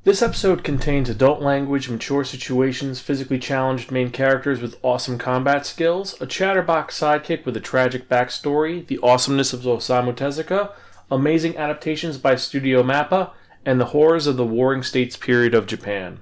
This episode contains adult language, mature situations, physically challenged main characters with awesome combat skills, a chatterbox sidekick with a tragic backstory, the awesomeness of Osamu Tezuka, amazing adaptations by Studio Mappa, and the horrors of the Warring States period of Japan.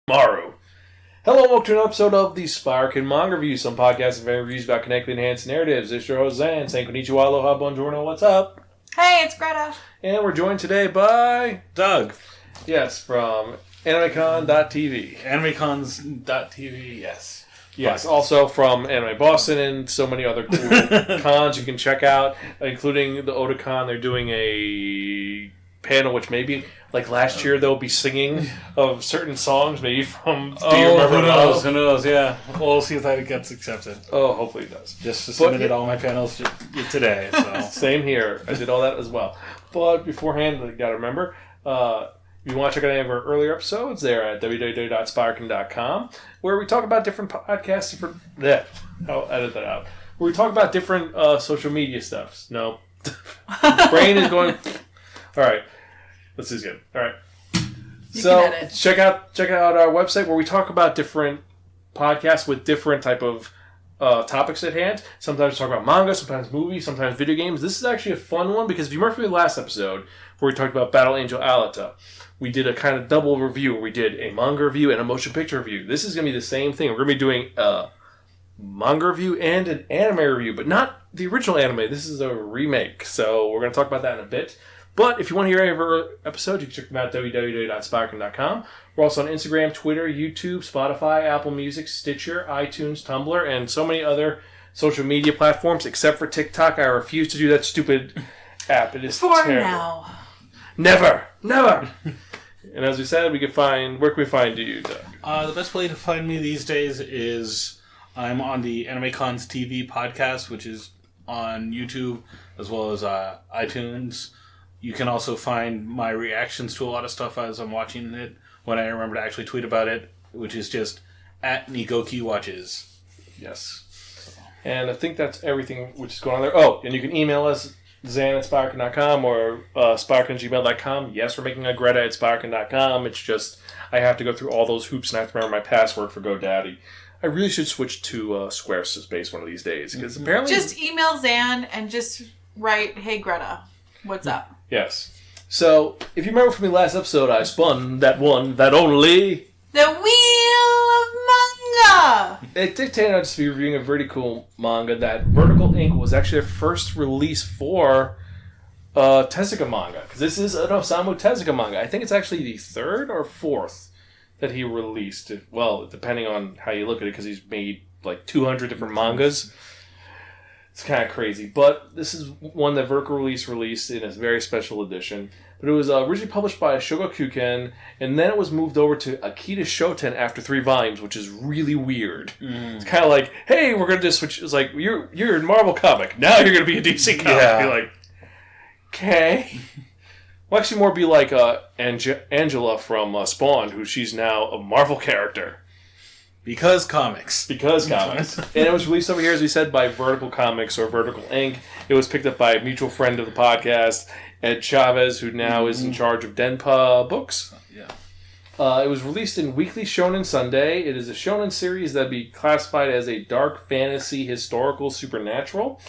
Maru. Hello and welcome to an episode of the Spiraken Manga Review, some podcasts and very reviews about connected enhanced narratives. It's your host Xan, saying konnichiwa, aloha, buongiorno, what's up? Hey, it's Greta. And we're joined today by Doug. Yes, from AnimeCon.tv. AnimeCons.tv, yes. Yes, also from Anime Boston and so many other cool cons you can check out, including the Otakon. They're doing a panel, which maybe, like last year, they'll be singing of certain songs, maybe from Do You Remember Love? Who knows, yeah. We'll see if that gets accepted. Oh, hopefully it does. Just submitted all my panels today, so. Same here. I did all that as well. But beforehand, you got to remember, if you want to check out any of our earlier episodes, they're at www.spiraken.com, where we talk about different podcasts, I'll edit that out. Where we talk about different social media stuffs. No. The brain is going... All right. Let's do this again. All right. So check out our website where we talk about different podcasts with different type of topics at hand. Sometimes we talk about manga, sometimes movies, sometimes video games. This is actually a fun one because if you remember from the last episode where we talked about Battle Angel Alita, we did a kind of double review where we did a manga review and a motion picture review. This is going to be the same thing. We're going to be doing a manga review and an anime review, but not the original anime. This is a remake, so we're going to talk about that in a bit. But if you want to hear any of our episodes, you can check them out at www.spiraken.com. We're also on Instagram, Twitter, YouTube, Spotify, Apple Music, Stitcher, iTunes, Tumblr, and so many other social media platforms, except for TikTok. I refuse to do that stupid app. It is For terrible. now. Never! And as we said, where can we find you, Doug? The best way to find me these days is I'm on the AnimeCons TV podcast, which is on YouTube as well as iTunes. You can also find my reactions to a lot of stuff as I'm watching it, when I remember to actually tweet about it, which is just at Nigoki Watches. Yes. So. And I think that's everything which is going on there. Oh, and you can email us, Xan@Spiraken.com or Spiraken@gmail.com. Yes, we're making a Greta at Spiraken.com. It's just, I have to go through all those hoops and I have to remember my password for GoDaddy. I really should switch to Squarespace one of these days, because apparently... Just email Xan and just write, hey Greta, what's up? Yes. So, if you remember from the last episode, I spun that one, that only... The Wheel of Manga! It dictated I'd just be reviewing a very cool manga that Vertical Ink was actually their first release for Tezuka manga. Because this is an Osamu Tezuka manga. I think it's actually the third or fourth that he released. Well, depending on how you look at it, because he's made like 200 different mangas. It's kind of crazy, but this is one that Vertical released in a very special edition. But it was originally published by Shogakukan, and then it was moved over to Akita Shoten after 3 volumes, which is really weird. It's kind of like, hey, we're going to just switch. It's like, you're in Marvel comic. Now you're going to be a DC comic. Yeah. You're like, okay. Well, actually, more be like Angela from Spawn, who she's now a Marvel character. Because comics. And it was released over here, as we said, by Vertical Comics or Vertical Inc. It was picked up by a mutual friend of the podcast, Ed Chavez, who now is in charge of Denpa Books. Yeah. It was released in Weekly Shonen Sunday. It is a shonen series that would be classified as a dark fantasy historical supernatural.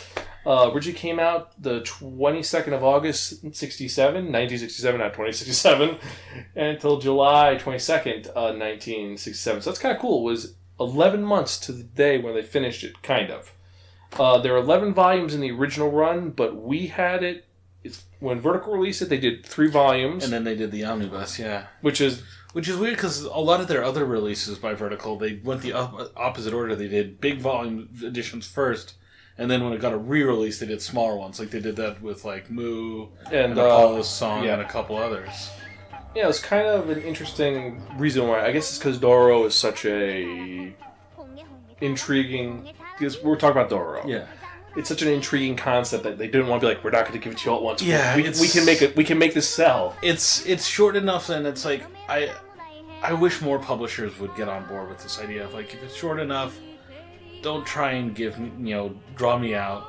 Originally came out the 22nd of August, 1967, not 2067, until July 22nd, 1967. So that's kind of cool. It was 11 months to the day when they finished it, kind of. There are 11 volumes in the original run, but we had it, when Vertical released it, they did 3 volumes. And then they did the omnibus, yeah. Which is weird, because a lot of their other releases by Vertical, they went the opposite order. They did big volume editions first, and then when it got a re-release, they did smaller ones. Like, they did that with, like, Moo and Apollo's Song and a couple others. Yeah, it was kind of an interesting reason why. I guess it's because Dororo is such a intriguing... Because we're talking about Dororo. Yeah. It's such an intriguing concept that they didn't want to be like, we're not going to give it to you all at once. Yeah, we can make this sell. It's short enough, and it's like, I wish more publishers would get on board with this idea of, like, if it's short enough, don't try and draw me out.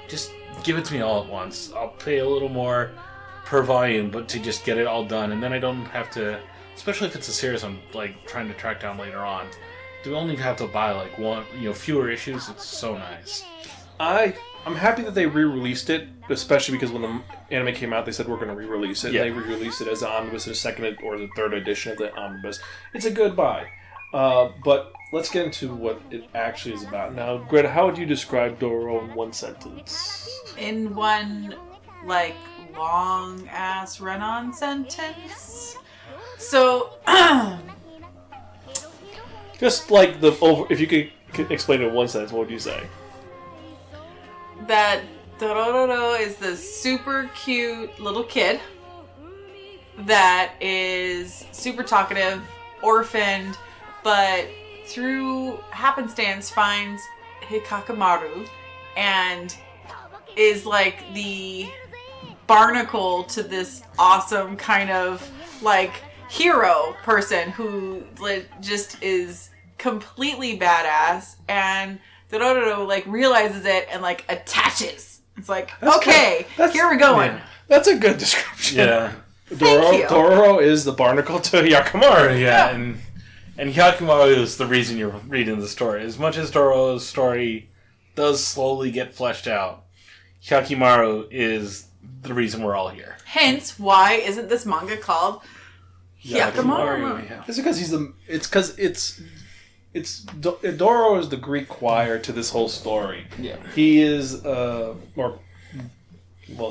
Just give it to me all at once. I'll pay a little more per volume, but to just get it all done, and then I don't have to, especially if it's a series I'm, like, trying to track down later on, to only have to buy, like, one, fewer issues. It's so nice. I'm happy that they re-released it, especially because when the anime came out, they said we're going to re-release it. Yeah. And they re-released it as an omnibus, a second or the third edition of the omnibus. It's a good buy. But let's get into what it actually is about. Now, Greta, how would you describe Dororo in one sentence? In one, like, long-ass run-on sentence? So, just like if you could explain it in one sentence, what would you say? That Dororo is the super cute little kid that is super talkative, orphaned, but through happenstance finds Hyakkimaru and is like the barnacle to this awesome kind of like hero person who just is completely badass, and Dororo like realizes it and like attaches. It's like, okay, here we're going. Yeah, that's a good description. Yeah. Dororo is the barnacle to Hyakkimaru. Yeah, and Hyakkimaru is the reason you're reading the story. As much as Dororo's story does slowly get fleshed out, Hyakkimaru is the reason we're all here. Hence, why isn't this manga called Hyakkimaru? Yeah. It's because Dororo is the Greek choir to this whole story. Yeah. He is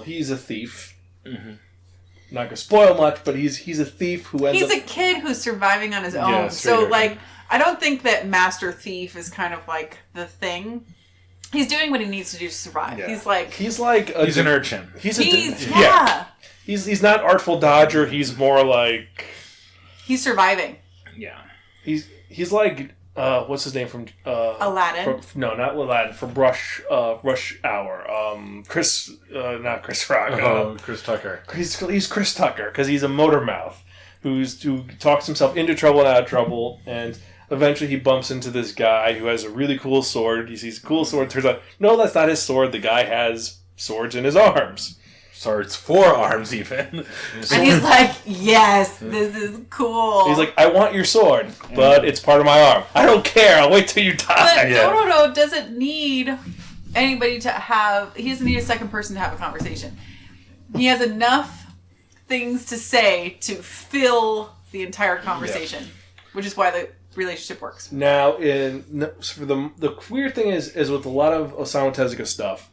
he's a thief. Mm-hmm. Not gonna spoil much, but he's a thief who ends up... He's a kid who's surviving on his own. So, like, I don't think that Master Thief is kind of like the thing. He's doing what he needs to do to survive. Yeah. He's an urchin. He's not Artful Dodger. He's more like... He's surviving. Yeah. He's like... what's his name from... Aladdin? No, not Aladdin. From Rush Hour. Not Chris Rock. Chris Tucker. He's Chris Tucker, because he's a motor mouth who talks himself into trouble and out of trouble, and eventually he bumps into this guy who has a really cool sword. He sees a cool sword. Turns out, no, that's not his sword. The guy has swords in his arms. Swords, 4 arms even. And he's like, yes, this is cool. He's like, I want your sword, but it's part of my arm. I don't care. I'll wait till you die. But Dororo doesn't need anybody to have... He doesn't need a second person to have a conversation. He has enough things to say to fill the entire conversation, which is why the relationship works. Now, the weird thing is with a lot of Osamu Tezuka stuff,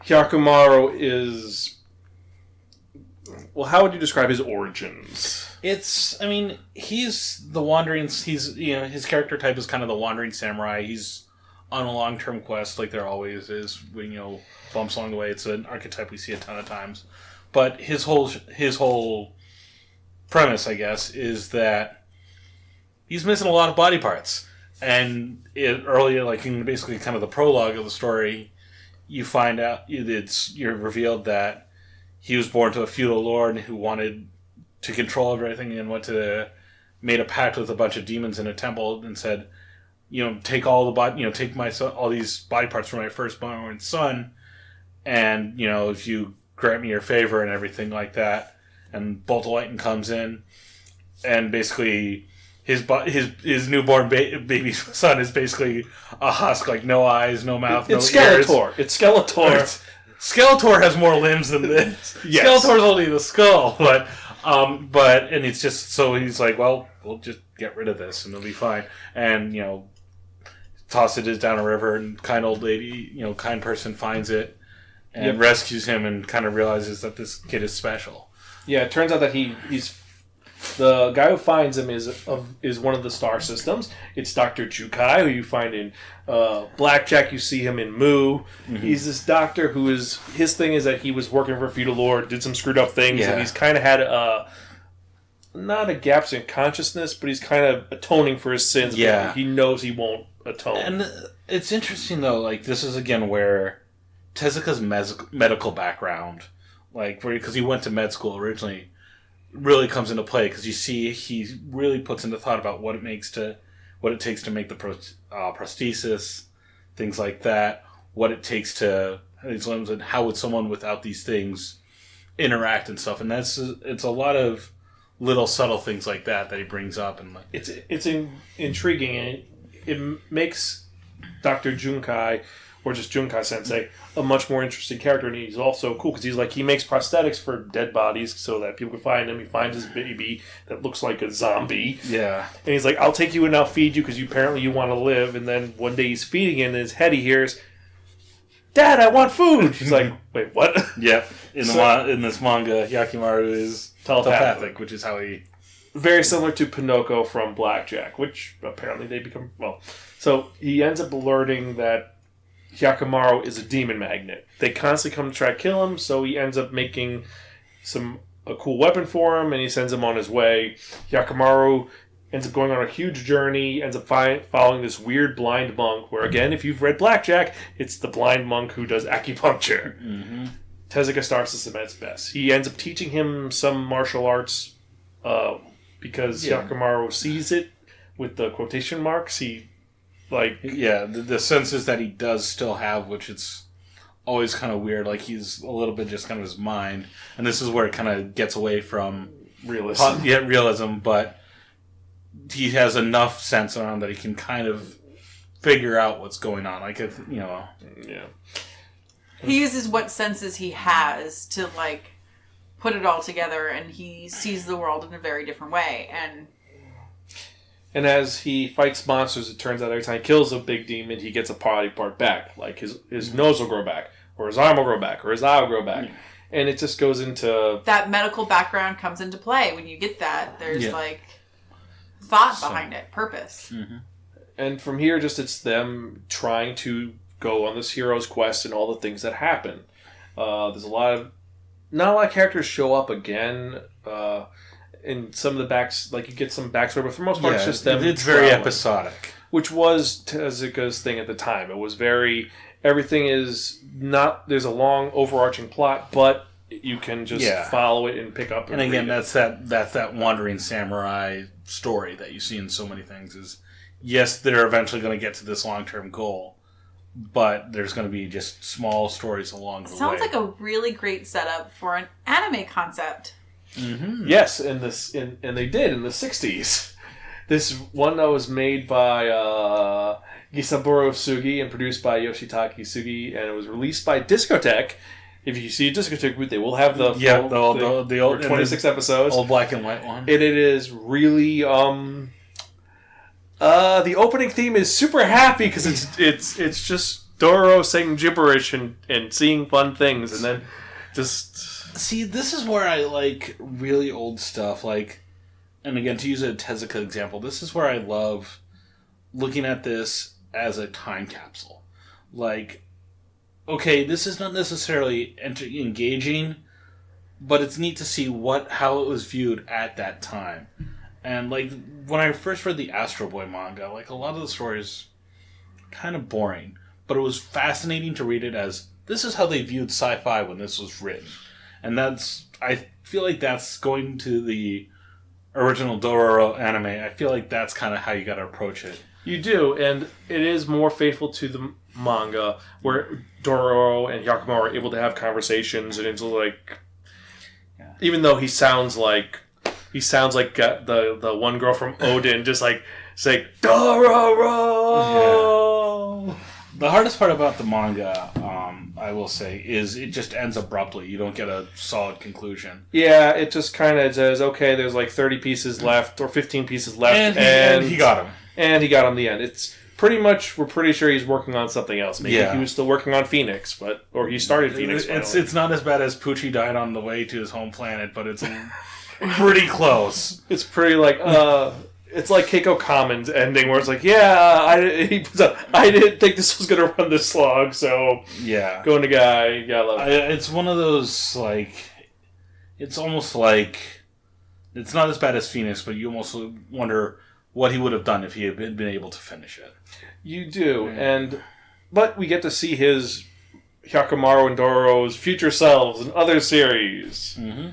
Hyakkimaru is... Well, how would you describe his origins? He's the wandering... his character type is kind of the wandering samurai. He's on a long-term quest, like there always is, when, bumps along the way. It's an archetype we see a ton of times. But his whole premise, I guess, is that he's missing a lot of body parts. And earlier, like in basically kind of the prologue of the story, you find out, you're revealed that he was born to a feudal lord who wanted to control everything and made a pact with a bunch of demons in a temple and said, take take my son, all these body parts from my firstborn son, and if you grant me your favor and everything like that. And Bolt of Lightning comes in, and basically his newborn baby son is basically a husk, like no eyes, no mouth, no ears. It's Skeletor. Skeletor has more limbs than this. Yes. Skeletor's only the skull, but and it's just so he's like, well, we'll just get rid of this and it'll be fine. And toss it down a river, and kind old lady, kind person finds it and rescues him, and kind of realizes that this kid is special. Yeah, it turns out that he's the guy who finds him is one of the star systems. It's Dr. Jukai, who you find in Blackjack. You see him in Moo. Mm-hmm. He's this doctor who his thing is that he was working for a feudal lord, did some screwed up things, and he's kind of had not a gaps in consciousness, but he's kind of atoning for his sins. Yeah, but he knows he won't atone. And it's interesting though. Like, this is again where Tezuka's medical background, because he went to med school originally, really comes into play, because you see he really puts into thought about what it takes to make the prosthesis, things like that, what it takes to these limbs, and how would someone without these things interact and stuff. And it's a lot of little subtle things like that he brings up, and it's intriguing, and it makes Dr. Junkai, or just Junkai Sensei, a much more interesting character. And he's also cool because he makes prosthetics for dead bodies so that people can find him. He finds his baby that looks like a zombie. Yeah. And he's like, I'll take you and I'll feed you because apparently you want to live. And then one day he's feeding it, and in his head he hears, Dad, I want food. She's like, wait, what? Yep. In this manga, Hyakkimaru is telepathic, which is how he... Very similar to Pinocchio from Blackjack, which apparently they become... Well, so he ends up learning that Hyakkimaru is a demon magnet. They constantly come to try to kill him, so he ends up making a cool weapon for him, and he sends him on his way. Hyakkimaru ends up going on a huge journey, ends up following this weird blind monk, where, again, if you've read Blackjack, it's the blind monk who does acupuncture. Mm-hmm. Tezuka starts this at its best. He ends up teaching him some martial arts because Hyakkimaru sees it with the quotation marks. The senses that he does still have, which it's always kind of weird. Like, he's a little bit just kind of his mind, and this is where it kind of gets away from realism. But he has enough sense on him that he can kind of figure out what's going on. Like, if he uses what senses he has to put it all together, and he sees the world in a very different way. And as he fights monsters, it turns out every time he kills a big demon, he gets a body part back. Like, his nose will grow back, or his arm will grow back, or his eye will grow back. Yeah. And it just goes into... That medical background comes into play. When you get that, there's, thought behind it, purpose. Mm-hmm. And from here, it's them trying to go on this hero's quest and all the things that happen. There's not a lot of characters show up again. In some of the you get some backstory, but for the most part, it's just them. It's very episodic. Which was Tezuka's thing at the time. It was everything is not, there's a long overarching plot, but you can just follow it and pick up. And again, that's that wandering samurai story that you see in so many things is, yes, they're eventually going to get to this long-term goal, but there's going to be just small stories along the way. Sounds like a really great setup for an anime concept. Mm-hmm. Yes, and they did in the 60s. This one that was made by Gisaburo Sugi and produced by Yoshitaka Sugi, and it was released by Discotek. If you see a Discotek booth, they will have the old 26 episodes, old black and white one. And it is really the opening theme is super happy because it's just Dororo saying gibberish and seeing fun things, and then just. See, this is where I like really old stuff, and again, to use a Tezuka example, this is where I love looking at this as a time capsule. Okay, this is not necessarily engaging, but it's neat to see how it was viewed at that time. And, when I first read the Astro Boy manga, a lot of the stories kind of boring, but it was fascinating to read it as, this is how they viewed sci-fi when this was written. And I feel like that's going to the original Dororo anime. I feel like that's kind of how you got to approach it. You do, and it is more faithful to the manga, where Dororo and Hyakkimaru are able to have conversations, and it's like, even though he sounds like the one girl from Odin, just like saying Dororo. Yeah. The hardest part about the manga, I will say, is it just ends abruptly. You don't get a solid conclusion. Yeah, it just kind of says, okay, there's like 30 pieces left, or 15 pieces left, and he got him. And he got him the end. It's pretty much, we're pretty sure he's working on something else. Maybe he was still working on Phoenix, or he started Phoenix. It's not as bad as Poochie died on the way to his home planet, but it's pretty close. It's pretty like, it's like Keiko Common's ending, where it's like, I didn't think this was going to run this long, so going to guy, you gotta love it. It's one of those, like, it's almost like, it's not as bad as Phoenix, but you almost wonder what he would have done if he had been able to finish it. You do, but we get to see his Hyakkimaru and Dororo's future selves in other series. Mm-hmm.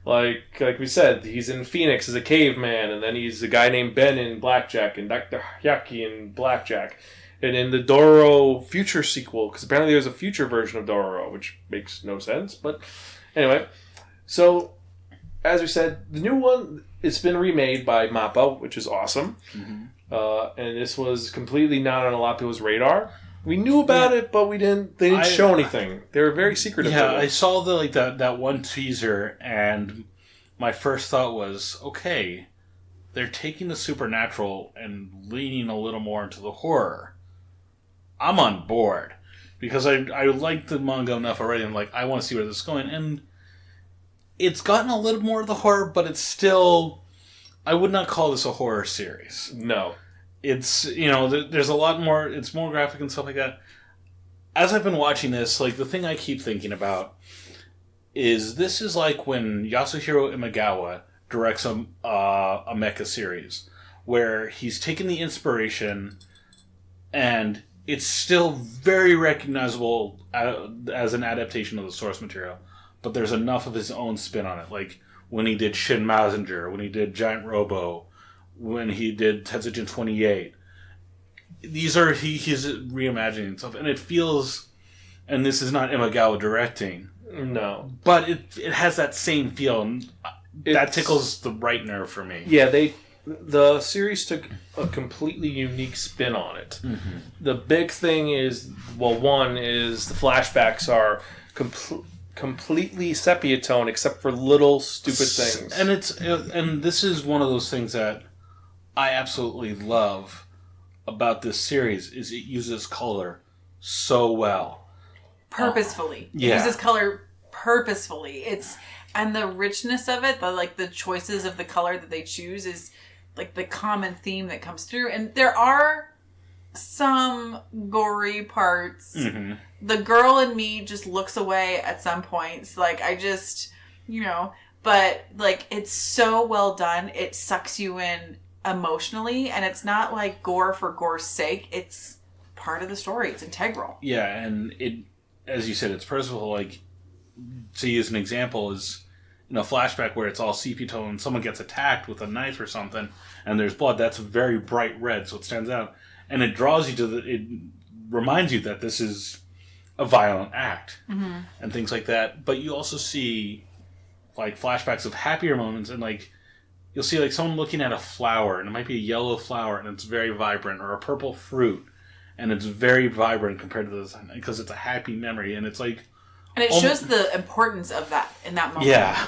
Like we said, he's in Phoenix as a caveman, and then he's a guy named Ben in Blackjack, and Dr. Hyakki in Blackjack. And in the Dororo future sequel, because apparently there's a future version of Dororo, which makes no sense, but anyway. So, as we said, the new one, it's been remade by Mappa, which is awesome. Mm-hmm. And this was completely not on a lot of people's radar. We knew about it, but they didn't show anything. They were very secretive. Yeah, I saw that one teaser, and my first thought was, okay, they're taking the supernatural and leaning a little more into the horror. I'm on board. Because I like the manga enough already. I'm like, I want to see where this is going. And it's gotten a little more of the horror, but it's still... I would not call this a horror series. No. It's, there's a lot more... It's more graphic and stuff like that. As I've been watching this, like, the thing I keep thinking about is this is like when Yasuhiro Imagawa directs a mecha series, where he's taken the inspiration and it's still very recognizable as an adaptation of the source material, but there's enough of his own spin on it. Like when he did Shin Mazinger, when he did Giant Robo, when he did Tetsujin 28. These are, he's reimagining stuff, and it feels, and this is not Imagawa directing. No. But it has that same feel, and that tickles the right nerve for me. Yeah, the series took a completely unique spin on it. Mm-hmm. The big thing is, one is the flashbacks are completely sepia tone, except for little stupid things. And this is one of those things that I absolutely love about this series, is it uses color so well. Purposefully. It uses color purposefully. And the richness of it, the choices of the color that they choose is like the common theme that comes through. And there are some gory parts. Mm-hmm. The girl in me just looks away at some points. Like, I just, but like, it's so well done. It sucks you in emotionally, and it's not like gore for gore's sake. It's part of the story. It's integral. Yeah, and it, as you said, it's personal. Like, to use an example, is in a flashback where it's all sepia tone and someone gets attacked with a knife or something, and there's blood. That's very bright red, so it stands out, and it draws you to it reminds you that this is a violent act, mm-hmm. and things like that. But you also see like flashbacks of happier moments, and like you'll see like someone looking at a flower, and it might be a yellow flower, and it's very vibrant, or a purple fruit, and it's very vibrant compared to this, because it's a happy memory, and it's like... And it shows the importance of that in that moment. Yeah.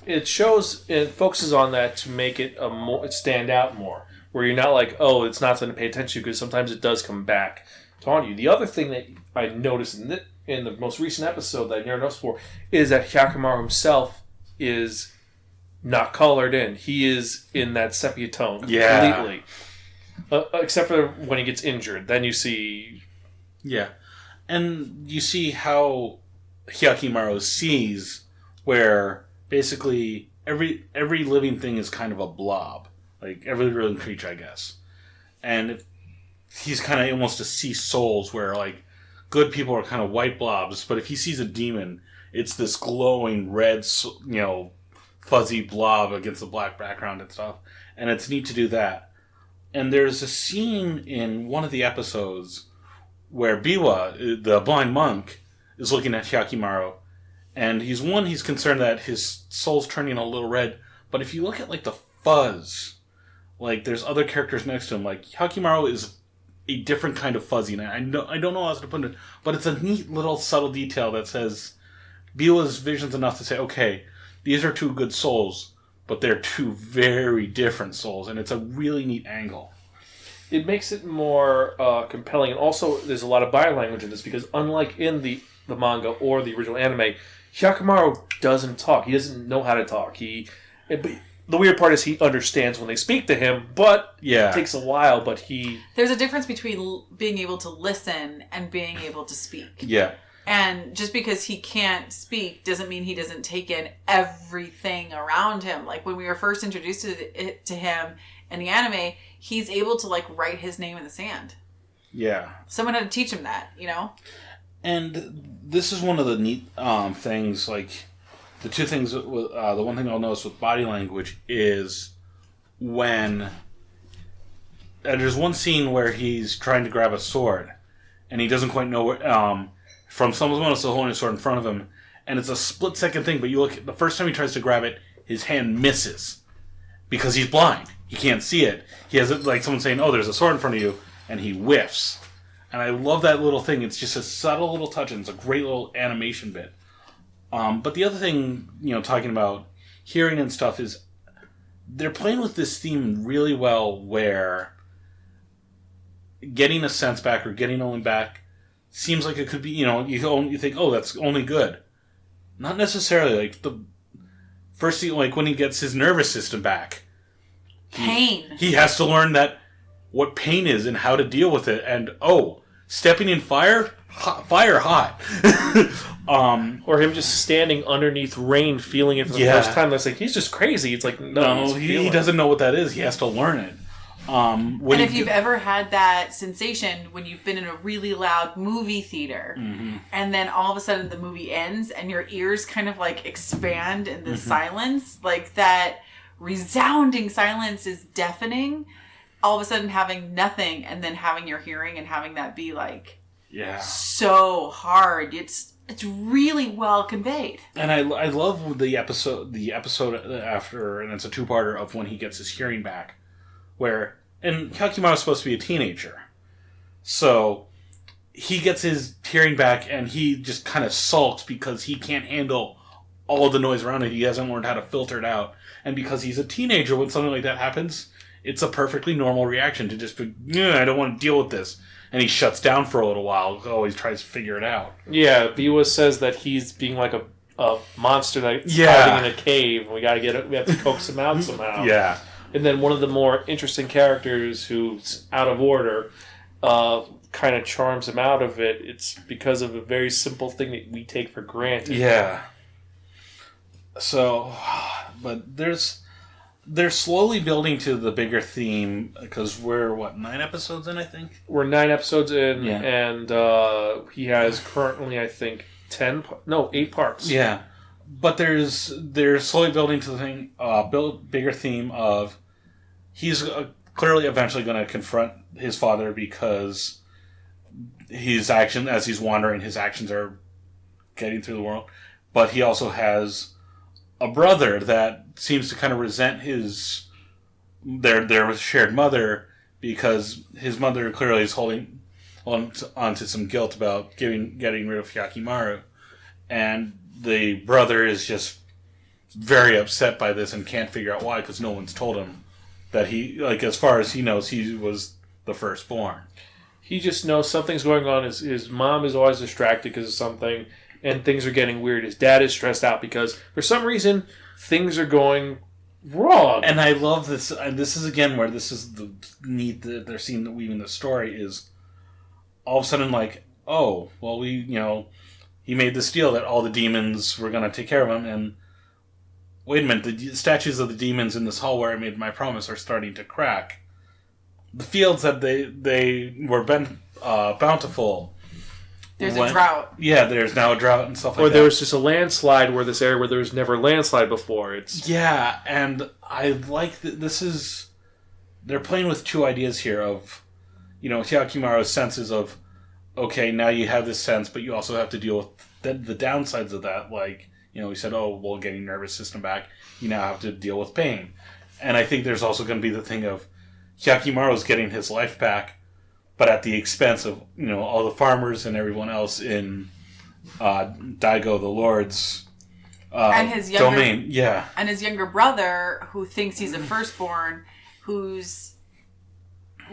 It focuses on that to make it stand out more, where you're not like, oh, it's not something to pay attention to, because sometimes it does come back to haunt you. The other thing that I noticed in the most recent episode that I never noticed before is that Hyakkimaru himself is not colored in. He is in that sepia tone completely. Except for when he gets injured. Then you see... Yeah. And you see how Hyakkimaru sees, where basically every living thing is kind of a blob. Like every living creature, I guess. And he's kind of almost to see souls, where like good people are kind of white blobs, but if he sees a demon, it's this glowing red, fuzzy blob against the black background and stuff. And it's neat to do that. And there's a scene in one of the episodes where Biwa, the blind monk, is looking at Hyakkimaru. And he's concerned that his soul's turning a little red. But if you look at, the fuzz, there's other characters next to him. Hyakkimaru is a different kind of fuzzy. And I don't know how else to put it, but it's a neat little subtle detail that says Biwa's vision's enough to say, okay, these are two good souls, but they're two very different souls. And it's a really neat angle. It makes it more compelling. And also, there's a lot of body language in this, because unlike in the manga or the original anime, Hyakkimaru doesn't talk. He doesn't know how to talk. The weird part is he understands when they speak to him, but it takes a while, but There's a difference between being able to listen and being able to speak. Yeah. And just because he can't speak doesn't mean he doesn't take in everything around him. When we were first introduced to him in the anime, he's able to, write his name in the sand. Yeah. Someone had to teach him that, And this is one of the neat things, the two things, the one thing I'll notice with body language is when there's one scene where he's trying to grab a sword, and he doesn't quite know where, from someone else holding a sword in front of him, and it's a split-second thing, but you look, the first time he tries to grab it, his hand misses, because he's blind. He can't see it. He has it like someone saying, oh, there's a sword in front of you, and he whiffs. And I love that little thing. It's just a subtle little touch, and it's a great little animation bit. But the other thing, talking about hearing and stuff, is they're playing with this theme really well, where getting a sense back or getting only back seems like it could be, you think, oh, that's only good. Not necessarily. The first thing, when he gets his nervous system back, pain. He has to learn what pain is and how to deal with it. And, stepping in fire hot. Or him just standing underneath rain, feeling it for the first time. That's he's just crazy. It's no, he doesn't know what that is. He has to learn it. And if you've ever had that sensation when you've been in a really loud movie theater, mm-hmm. and then all of a sudden the movie ends and your ears kind of expand in the silence, that resounding silence is deafening. All of a sudden having nothing and then having your hearing and having that be so hard. It's really well conveyed. And I love the episode after, and it's a two-parter of when he gets his hearing back, and Hyakkimaru is supposed to be a teenager. So he gets his hearing back and he just kind of sulks because he can't handle all the noise around it. He hasn't learned how to filter it out. And because he's a teenager, when something like that happens, it's a perfectly normal reaction to just be, I don't want to deal with this. And he shuts down for a little while, always tries to figure it out. Yeah, Biwa says that he's being like a monster that's hiding in a cave. We have to coax him out somehow. Yeah. And then one of the more interesting characters who's out of order kind of charms him out of it. It's because of a very simple thing that we take for granted. Yeah. So, but they're slowly building to the bigger theme, because we're, 9 episodes in, I think? We're 9 episodes in, and he has currently, I think, 8 parts. Yeah. But they're slowly building to the thing, bigger theme of he's clearly eventually going to confront his father, because his action, as he's wandering, his actions are getting through the world. But he also has a brother that seems to kind of resent their shared mother, because his mother clearly is holding onto some guilt about getting rid of Hyakkimaru, and the brother is just very upset by this and can't figure out why, because no one's told him that he, as far as he knows, he was the firstborn. He just knows something's going on. His mom is always distracted because of something, and things are getting weird. His dad is stressed out because, for some reason, things are going wrong. And I love this. And this is, again, where this is the need that they're seeing that weaving the story is all of a sudden he made this deal that all the demons were going to take care of him, and wait a minute, the statues of the demons in this hall where I made my promise are starting to crack. The fields that they were bountiful There's a drought. Yeah, there's now a drought and stuff like that. Or there was just a landslide where this area where there was never a landslide before. Yeah, and I like that this is... They're playing with two ideas here of, Hyakkimaru's senses of, okay, now you have this sense, but you also have to deal with the downsides of that. Like, he said, getting nervous system back, you now have to deal with pain. And I think there's also going to be the thing of Hyakkimaru's getting his life back, but at the expense of, all the farmers and everyone else in Daigo the Lord's and his younger, domain. Yeah. And his younger brother, who thinks he's a firstborn, who's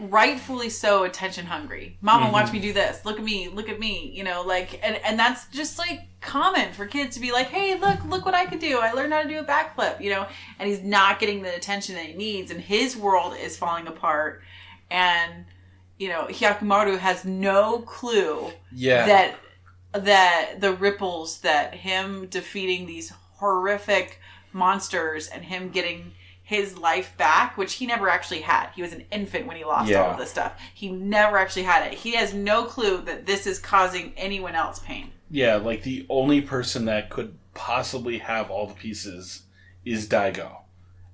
rightfully so attention hungry. Mama, watch me do this. Look at me. And that's just like common for kids to be like, hey, look what I could do. I learned how to do a backflip, and he's not getting the attention that he needs, and his world is falling apart. And, Hyakkimaru has no clue that the ripples that him defeating these horrific monsters and him getting his life back, which he never actually had. He was an infant when he lost all of this stuff. He never actually had it. He has no clue that this is causing anyone else pain. Yeah, like the only person that could possibly have all the pieces is Daigo.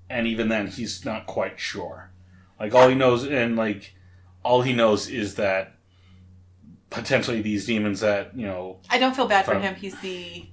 And even then, he's not quite sure. Like, all he knows is that potentially these demons that, I don't feel bad for him. He's the...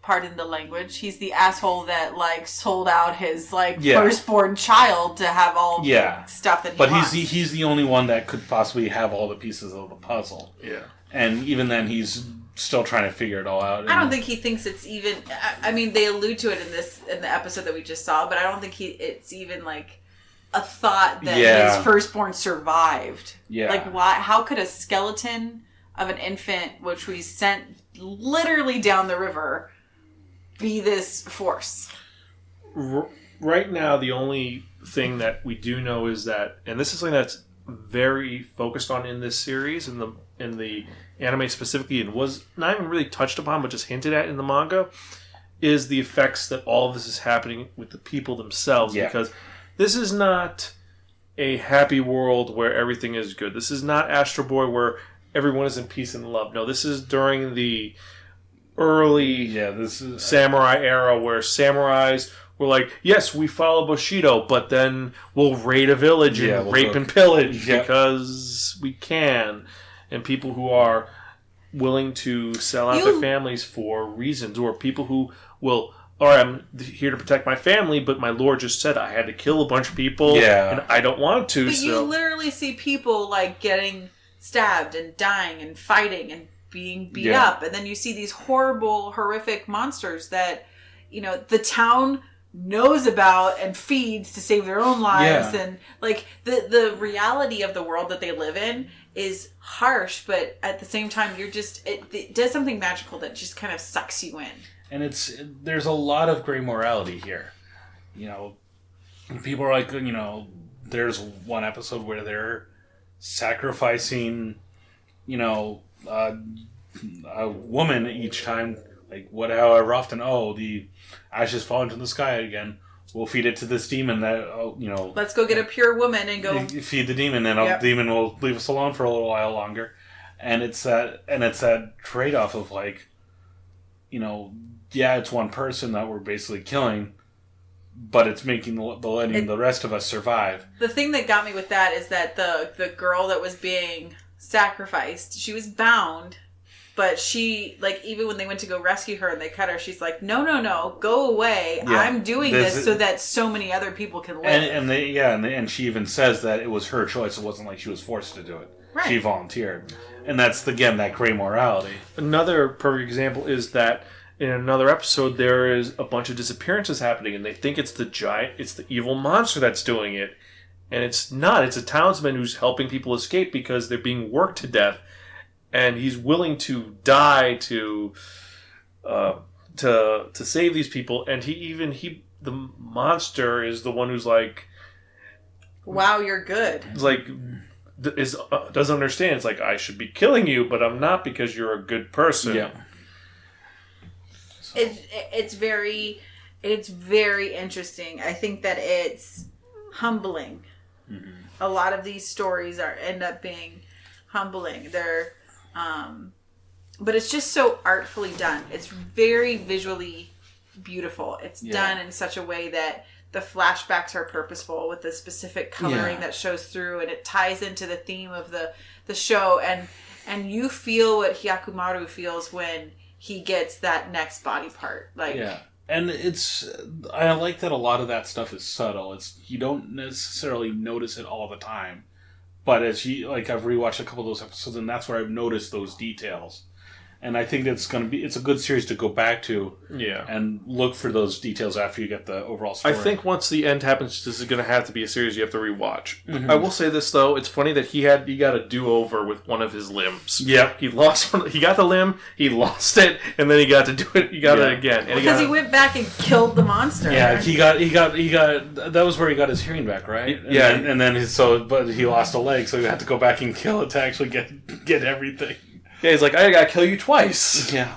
Pardon the language. He's the asshole that sold out his firstborn child to have all the stuff that he wants. But he's the only one that could possibly have all the pieces of the puzzle. Yeah. And even then, he's still trying to figure it all out. I don't think he thinks it's even. I mean, they allude to it in the episode that we just saw, but I don't think it's even a thought that his firstborn survived. Yeah. Why? How could a skeleton of an infant, which we sent literally down the river, be this force? Right now, the only thing that we do know is that, and this is something that's very focused on in this series, in the anime specifically, and was not even really touched upon, but just hinted at in the manga, is the effects that all of this is happening with the people themselves. Yeah. Because this is not a happy world where everything is good. This is not Astro Boy where everyone is in peace and love. No, this is during the early this is samurai era where samurais were like, yes, we follow Bushido, but then we'll raid a village and rape and pillage because we can. And people who are willing to sell out their families for reasons, or people who will, all right, I'm here to protect my family, but my lord just said I had to kill a bunch of people and I don't want to. But you literally see people getting stabbed and dying and fighting and being beat up, and then you see these horrible, horrific monsters that the town knows about and feeds to save their own lives, and the reality of the world that they live in is harsh, but at the same time it does something magical that just kind of sucks you in. And there's a lot of gray morality here. People are like, there's one episode where they're sacrificing a woman each time, however often, the ashes fall into the sky again, we'll feed it to this demon that, let's go get a pure woman and go feed the demon, then the demon will leave us alone for a little while longer. And it's that trade-off of it's one person that we're basically killing, but it's making the rest of us survive. The thing that got me with that is that the girl that was being sacrificed, she was bound, but she, even when they went to go rescue her and they cut her, she's like, no, go away. Yeah. I'm doing this so that so many other people can live. And she even says that it was her choice. It wasn't like she was forced to do it. Right. She volunteered. And that's, again, that gray morality. Another perfect example is that in another episode, there is a bunch of disappearances happening, and they think it's the evil monster that's doing it. And it's not. It's a townsman who's helping people escape because they're being worked to death. And he's willing to die to save these people. And the monster is the one who's like, wow, you're good. It's doesn't understand. It's like, I should be killing you, but I'm not because you're a good person. Yeah. It's very interesting. I think that it's humbling. Mm-hmm. A lot of these stories end up being humbling. They're but it's just so artfully done. It's very visually beautiful. It's done in such a way that the flashbacks are purposeful with the specific coloring that shows through, and it ties into the theme of the show, and you feel what Hyakkimaru feels when he gets that next body part. And I like that a lot of that stuff is subtle. You don't necessarily notice it all the time, but I've rewatched a couple of those episodes, and that's where I've noticed those details. And I think it's a good series to go back to and look for those details after you get the overall story. I think once the end happens, this is going to have to be a series you have to rewatch. Mm-hmm. I will say this, though. It's funny that he got a do-over with one of his limbs. Yeah. He got the limb, he lost it, and then he got to do it. He got it again. And because he went back and killed the monster. Yeah, he got that was where he got his hearing back, right? But he lost a leg, so he had to go back and kill it to actually get everything. Yeah, he's like, I gotta kill you twice. Yeah.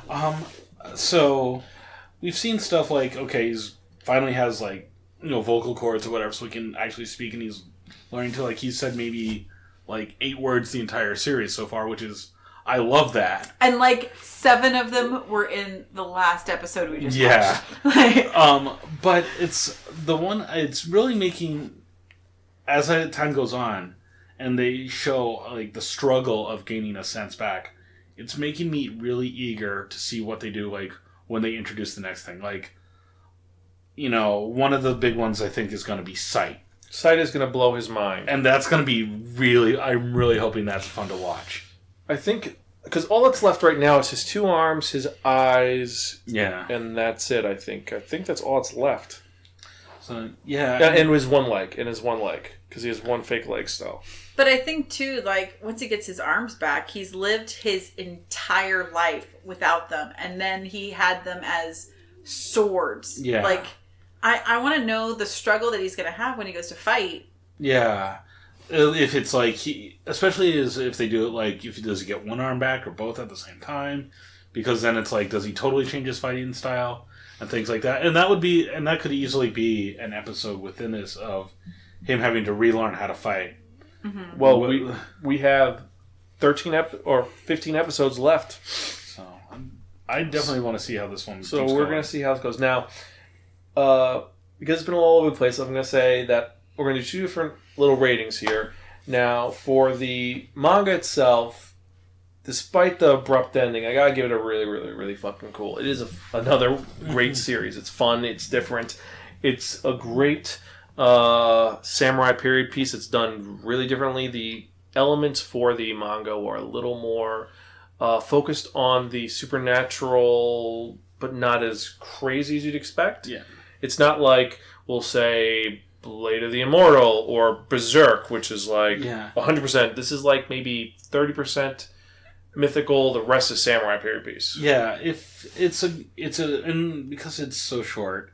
So we've seen stuff like, he's finally has vocal cords or whatever, so he can actually speak, and he's learning to he said maybe 8 words the entire series so far, which is I love that. And 7 of them were in the last episode we just watched. But it's really making, as time goes on, and they show the struggle of gaining a sense back. It's making me really eager to see what they do, when they introduce the next thing. One of the big ones I think is going to be sight. Sight is going to blow his mind. And that's going to be I'm really hoping that's fun to watch. I think, because all that's left right now is his 2 arms, his eyes, and that's it, I think. I think that's all that's left. So, and his one leg, because he has one fake leg still. But I think, too, once he gets his arms back, he's lived his entire life without them. And then he had them as swords. Yeah. I want to know the struggle that he's going to have when he goes to fight. Yeah. If it's especially if they do it does he get one arm back or both at the same time? Because then it's does he totally change his fighting style? And things like that. And that could easily be an episode within this of him having to relearn how to fight. Mm-hmm. Well, we have 15 episodes left. So I definitely want to see how this one goes. So we're going to see how it goes. Now, because it's been all over the place, I'm going to say that we're going to do 2 different little ratings here. Now, for the manga itself, despite the abrupt ending, I got to give it a really, really, really fucking cool. It is another great series. It's fun. It's different. It's a great samurai period piece. It's done really differently. The elements for the manga are a little more focused on the supernatural, but not as crazy as you'd expect. Yeah. It's not like, we'll say, Blade of the Immortal or Berserk, which is 100%. This is maybe 30% mythical, the rest is samurai period piece. Yeah, and because it's so short,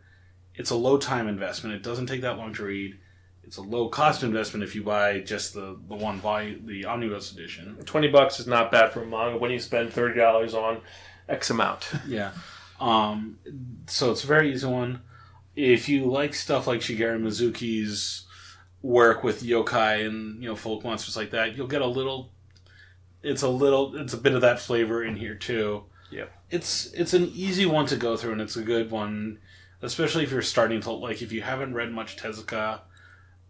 it's a low time investment. It doesn't take that long to read. It's a low cost investment if you buy just the one volume, the omnibus edition. $20 is not bad for a manga when you spend $30 on X amount. Yeah. So it's a very easy one. If you like stuff like Shigeru Mizuki's work with yokai and folk monsters like that, you'll get it's a bit of that flavor in here too. Yeah. It's an easy one to go through, and it's a good one, especially if you're starting to if you haven't read much Tezuka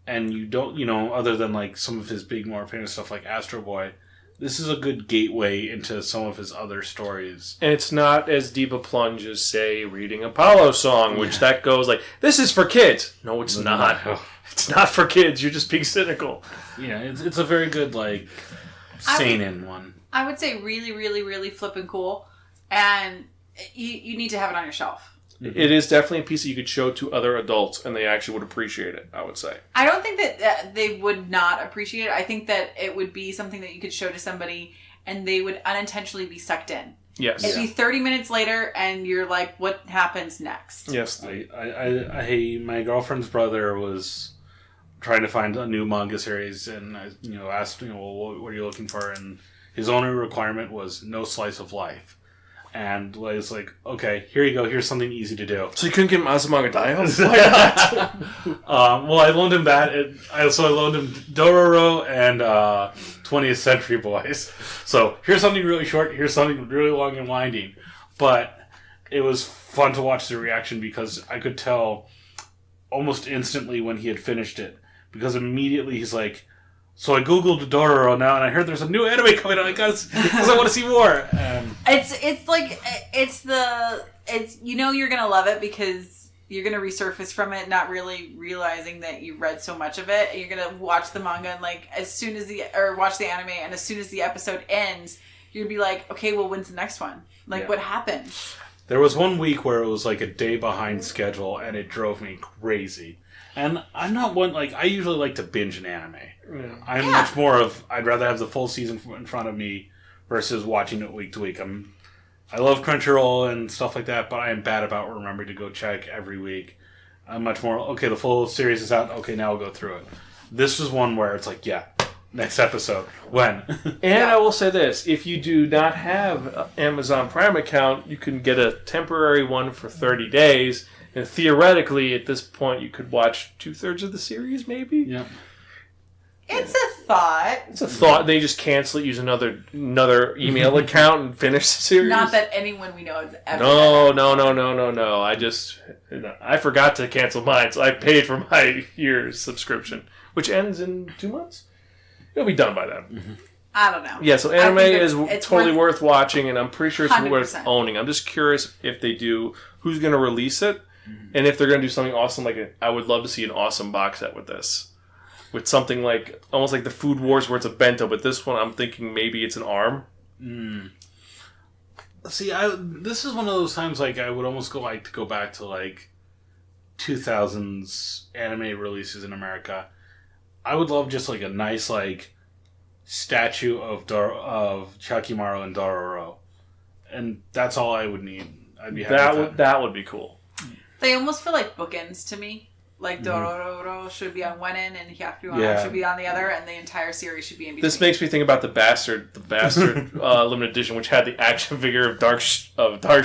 and you don't, other than some of his big more famous stuff like Astro Boy, this is a good gateway into some of his other stories. And it's not as deep a plunge as, say, reading Apollo Song, which that goes this is for kids. No, it's not. It's not for kids. You're just being cynical. Yeah, it's a very good, seinen one. I would say really, really, really flippin' cool. And you need to have it on your shelf. Mm-hmm. It is definitely a piece that you could show to other adults, and they actually would appreciate it, I would say. I don't think that they would not appreciate it. I think that it would be something that you could show to somebody, and they would unintentionally be sucked in. Yes. It'd be 30 minutes later, and you're like, what happens next? Yes. My girlfriend's brother was trying to find a new manga series, and I asked, what are you looking for? And his only requirement was no slice of life. And was like, okay, here you go. Here's something easy to do. So you couldn't get him Azumanga Daioh? Why not? Well, I loaned him that. I loaned him Dororo and 20th Century Boys. So here's something really short. Here's something really long and winding. But it was fun to watch the reaction because I could tell almost instantly when he had finished it. Because immediately he's like, so I googled Dororo now, and I heard there's a new anime coming out. Because I want to see more. It's you're gonna love it because you're gonna resurface from it, not really realizing that you read so much of it. And you're gonna watch the manga and watch the anime, and as soon as the episode ends, you're gonna be like, okay, well, when's the next one? What happened? There was one week where it was like a day behind schedule, and it drove me crazy. And I'm not one, I usually like to binge an anime. Yeah. I'm much more of, I'd rather have the full season in front of me versus watching it week to week. I love Crunchyroll and stuff like that, but I am bad about remembering to go check every week. I'm much more, okay, the full series is out, okay, now I'll go through it. This is one where it's like, yeah, next episode. When? And I will say this, if you do not have an Amazon Prime account, you can get a temporary one for 30 days. And theoretically, at this point, you could watch 2/3 of the series, maybe? Yeah. It's a thought. It's a thought. They just cancel it, use another email account, and finish the series. Not that anyone we know has ever. No. I forgot to cancel mine, so I paid for my year's subscription, which ends in 2 months. It'll be done by then. Mm-hmm. I don't know. Yeah, so anime is totally worth watching, and I'm pretty sure it's 100%. Worth owning. I'm just curious if they do, who's going to release it, and if they're going to do something awesome. I would love to see an awesome box set with this. With something almost like the Food Wars where it's a bento, but this one I'm thinking maybe it's an arm. See, this is one of those times I would almost like to go back to 2000s anime releases in America. I would love just a nice statue of Hyakkimaru and Dororo, and that's all I would need. I'd be happy. That would be cool. They almost feel like bookends to me. Dororo should be on one end and Hyakkimaru should be on the other, and the entire series should be in between. This makes me think about the Bastard limited edition, which had the action figure of Dark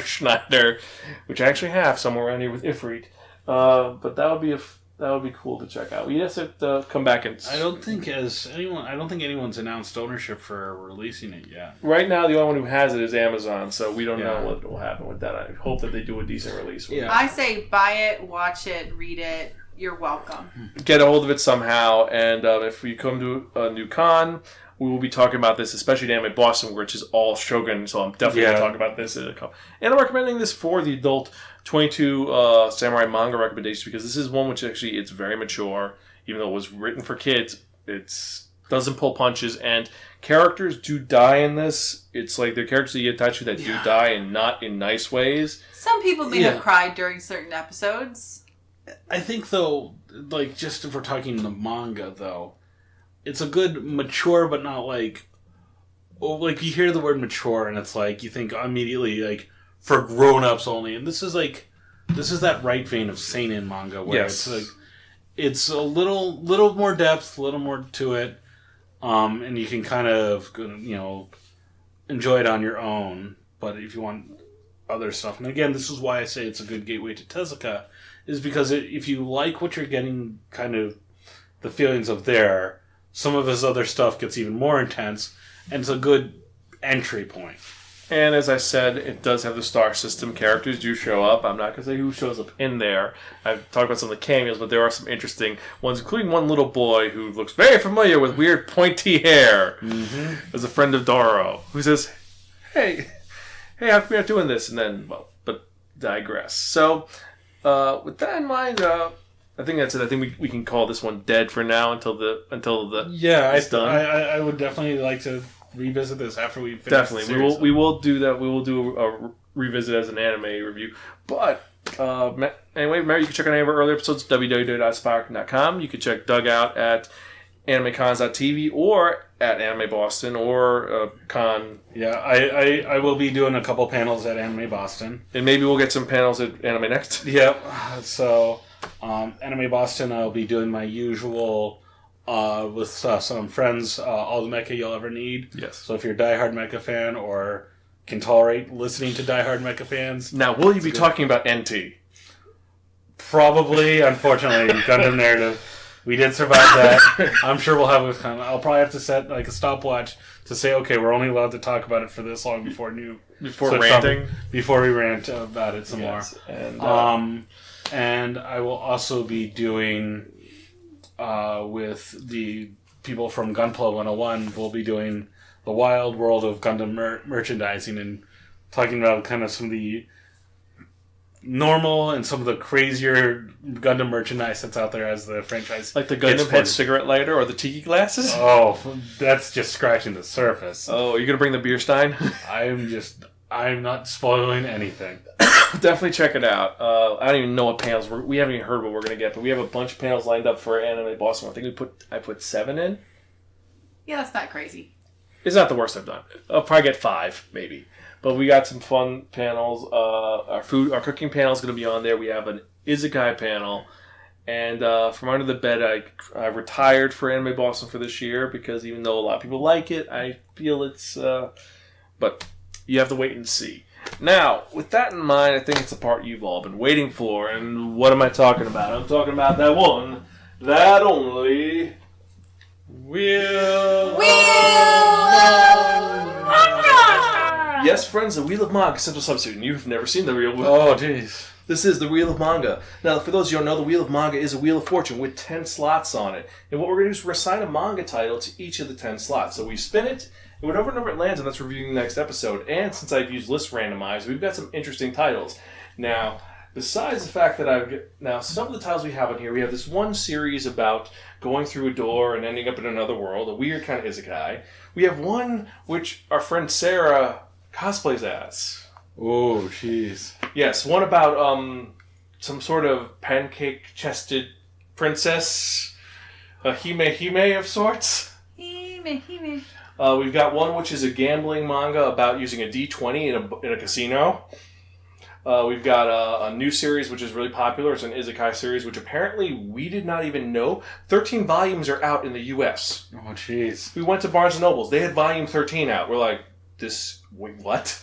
Schneider, which I actually have somewhere around here with Ifrit. But that would be cool to check out. We just have to come back and. I don't think anyone's announced ownership for releasing it yet. Right now, the only one who has it is Amazon, so we don't know what will happen with that. I hope that they do a decent release with it. I say buy it, watch it, read it. You're welcome. Get a hold of it somehow, and if we come to a new con, we will be talking about this, especially at Anime Boston, which is all Shogun, so I'm definitely going to talk about this. And I'm recommending this for the adult 22 Samurai manga recommendations, because this is one which actually it's very mature, even though it was written for kids. It doesn't pull punches, and characters do die in this. It's they're characters that you attach to that do die, and not in nice ways. Some people may have cried during certain episodes. I think, though, just if we're talking the manga, though, it's a good mature, but not you hear the word mature, and it's you think immediately, for grown-ups only. And this is that right vein of seinen manga, where it's a little more depth, a little more to it, and you can kind of, enjoy it on your own. But if you want other stuff, and again, this is why I say it's a good gateway to Tezuka, is because if you like what you're getting, kind of the feelings of there, some of his other stuff gets even more intense, and it's a good entry point. And as I said, it does have the star system. Characters do show up. I'm not going to say who shows up in there. I've talked about some of the cameos, but there are some interesting ones, including one little boy who looks very familiar with weird pointy hair. Mm-hmm. As a friend of Dororo, who says, hey, how come you're not doing this? And then, but digress. So, with that in mind, I think that's it. I think we can call this one dead for now until the it's done. I would definitely like to revisit this after we finish. Definitely, we will do that. We will do a revisit as an anime review. But anyway, remember you can check out any of our earlier episodes at www.spiraken.com. You can check Doug out at animecons.tv or at Anime Boston or Con. Yeah, I will be doing a couple panels at Anime Boston. And maybe we'll get some panels at Anime Next. Yep. So, Anime Boston, I'll be doing my usual with some friends, all the mecha you'll ever need. Yes. So if you're a diehard mecha fan or can tolerate listening to diehard mecha fans. Now, will you be talking about NT? Probably, unfortunately, Gundam Narrative. We did survive that. I'm sure we'll have I'll probably have to set like a stopwatch to say, okay, we're only allowed to talk about it for this long before ranting. Before we rant about it some more. And I will also be doing with the people from Gunpla 101. We'll be doing the wild world of Gundam merchandising and talking about kind of some of the normal and some of the crazier Gundam merchandise that's out there as the franchise. Like the Gundam head cigarette lighter or the tiki glasses? Oh, that's just scratching the surface. Oh, are you going to bring the beer stein? I'm not spoiling anything. Definitely check it out. I don't even know what panels we haven't even heard what we're going to get, but we have a bunch of panels lined up for Anime Boston. I think I put 7 in. Yeah, that's not crazy. It's not the worst I've done. I'll probably get 5, maybe. But we got some fun panels. Our cooking panel is going to be on there. We have an Isekai panel. And from under the bed, I retired for Anime Boston for this year because even though a lot of people like it, I feel it's... but you have to wait and see. Now, with that in mind, I think it's the part you've all been waiting for. And what am I talking about? I'm talking about that one, that only... Wheel of Manga! Yes, friends, the Wheel of Manga Central Substitute. And you've never seen the Wheel of Manga. Oh, jeez. This is the Wheel of Manga. Now, for those of you who don't know, the Wheel of Manga is a Wheel of Fortune with 10 slots on it. And what we're going to do is we're assign a manga title to each of the 10 slots. So we spin it, and whatever number it lands on, that's reviewing the next episode. And since I've used list randomize, we've got some interesting titles. Now, besides the fact that some of the titles we have on here, we have this one series about going through a door and ending up in another world, a weird kind of isekai. We have one which our friend Sarah cosplays as. Oh, jeez. Yes, one about some sort of pancake-chested princess, a hime of sorts. Hime. We've got one which is a gambling manga about using a D20 in a casino. We've got a new series which is really popular. It's an isekai series which apparently we did not even know. 13 volumes are out in the U.S. Oh, jeez. We went to Barnes & Noble's. They had volume 13 out. We're like, wait, what?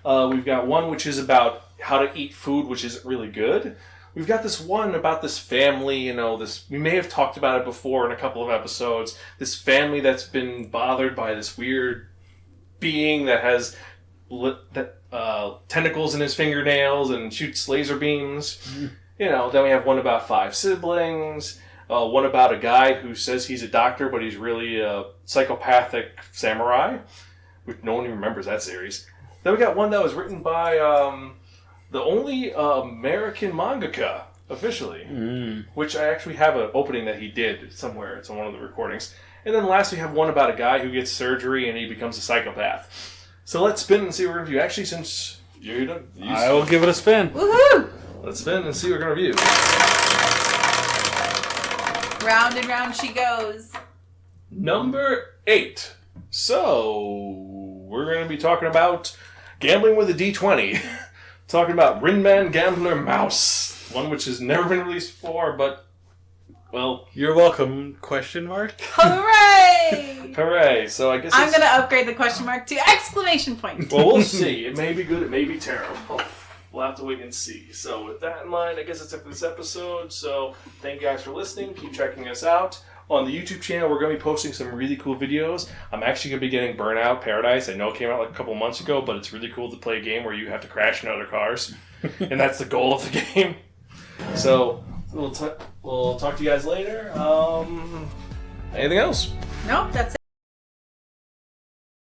We've got one which is about how to eat food, which is really good. We've got this one about this family, we may have talked about it before in a couple of episodes. This family that's been bothered by this weird being that has tentacles in his fingernails and shoots laser beams. Then we have one about 5 siblings. One about a guy who says he's a doctor, but he's really a psychopathic samurai. Which no one even remembers that series. Then we got one that was written by the only American mangaka, officially. Which I actually have an opening that he did somewhere. It's on one of the recordings. And then last we have one about a guy who gets surgery and he becomes a psychopath. So let's spin and see what we're going to review. Actually, since you're done, I will give it a spin. Woohoo! Let's spin and see what we're going to review. Round and round she goes. Number 8. So, we're going to be talking about gambling with a D20. Talking about Rinman Gambler Mouse. One which has never been released before, but, well... You're welcome, question mark? Hooray! Hooray. So I guess I'm going to upgrade the question mark to exclamation point. Well, we'll see. It may be good, it may be terrible. We'll have to wait and see. So with that in mind, I guess that's it for this episode. So thank you guys for listening. Keep checking us out. On the YouTube channel, we're going to be posting some really cool videos. I'm actually going to be getting Burnout Paradise. I know it came out like a couple months ago, but it's really cool to play a game where you have to crash into other cars. And that's the goal of the game. So we'll talk to you guys later. Anything else? Nope, that's it.